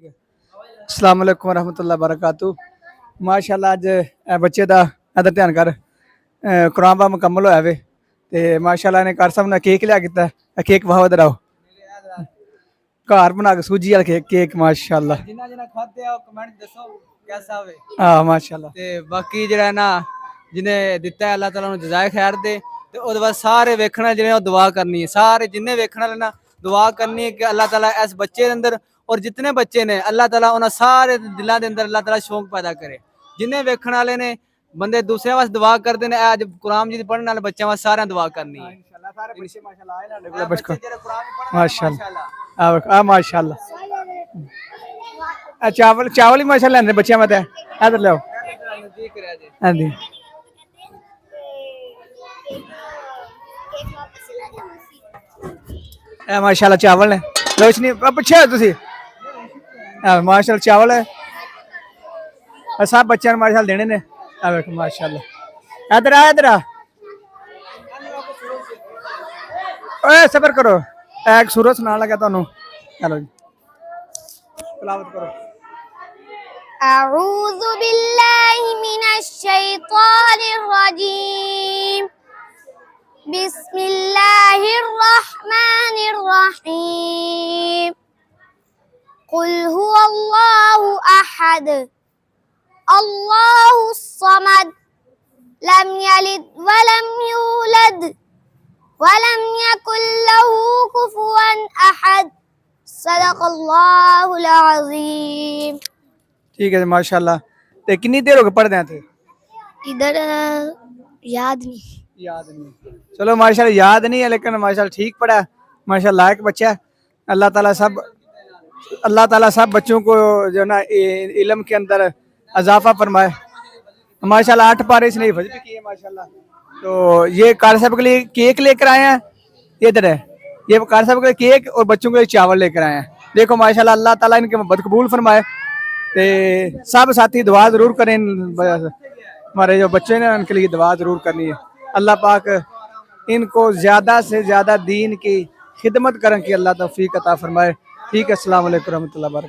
अस्सलाम वालेकुम रहमतुल्लाहि बरकातहू। माशाल्लाह अज बच्चे का इधर ध्यान कर कुरान पा मुकम्मल होया वे ते माशाल्लाह ने कर साहब ने केक लिया किता केक वाह इधर आओ घर बना के सूजी वाला केक केक माशाल्लाह जिन्ना जिन्ना खाते आओ कमेंट दसो कैसा वे हाँ माशाल्लाह ते बाकी जेड़ा है ना जिन्हें दिता है अल्लाह ताला नु जज़ाए खैर दे ते ओदे बाद सारे वेखण वाले जिन्हें दुआ करनी है सारे जिन्ने वेखण वाले ना दुआ करनी है कि अल्लाह ताला इस बच्चे दे अंदर और जितने बच्चे ने अल्लाह ताला उन्हां सारे दिलों दे अंदर अल्लाह ताला शौक पैदा करे जिन्ने वेखण वाले ने बंदे दूसरे वास्ते दुआ करते ने अज कुरान जी पढ़ने वाले बच्चों वास्ते सारे दुआ करनी है माशाल्लाह माशाल्लाह चावल चावल ही माशाल्लाह ने बच्चे मत इधर लो हाँ जी माशाल्लाह चावल ने रोशनी पीछे हो तुसी माशाल्लाह चावल है सब बच्चों माशाल्लाह देने ने माशाल्लाह इधर आ इधर आ सबर करो एक सूरत सुना लगा तुहानू चलो जी तिलावत करो अऊज़ु बिल्लाहि मिनश शैतानिर रजीम बिस्मिल्लाहिर रहमानिर रहीम कुल हुवल्लाहु अहद अल्लाहुस समद लम यलिद वलम यूलद वलम यकुल लहू कुफुवन अहद सदक़ल्लाहुल अज़ीम। ठीक है माशाल्लाह ते कितनी देर हो गई पढ़दे थे इधर याद नहीं चलो माशाल्लाह याद नहीं है लेकिन माशाल्लाह ठीक पढ़ा माशाल्लाह लायक बच्चा है। अल्लाह ताला सब बच्चों को जो ना इल्म के अंदर इजाफा फरमाए माशाल्लाह 8 पारे इसने हिफ्ज़ भी किए माशाल्लाह। तो ये कार साहब के लिए केक लेकर आए हैं इधर है ये कार साहब के लिए केक और बच्चों के लिए चावल लेकर आए हैं। देखो माशाल्लाह अल्लाह ताला इनके मोहब्बत कबूल फरमाए ते सब साथी दुआ जरूर करें हमारे जो बच्चे ने उनके लिए दुआ जरूर करनी है। अल्लाह पाक इनको ज़्यादा से ज़्यादा दीन की खिदमत करें कि अल्लाह तौफीक अता फरमाए। ठीक है अस्सलाम वालेकुम रहमतुल्लाहि व बरकातहू।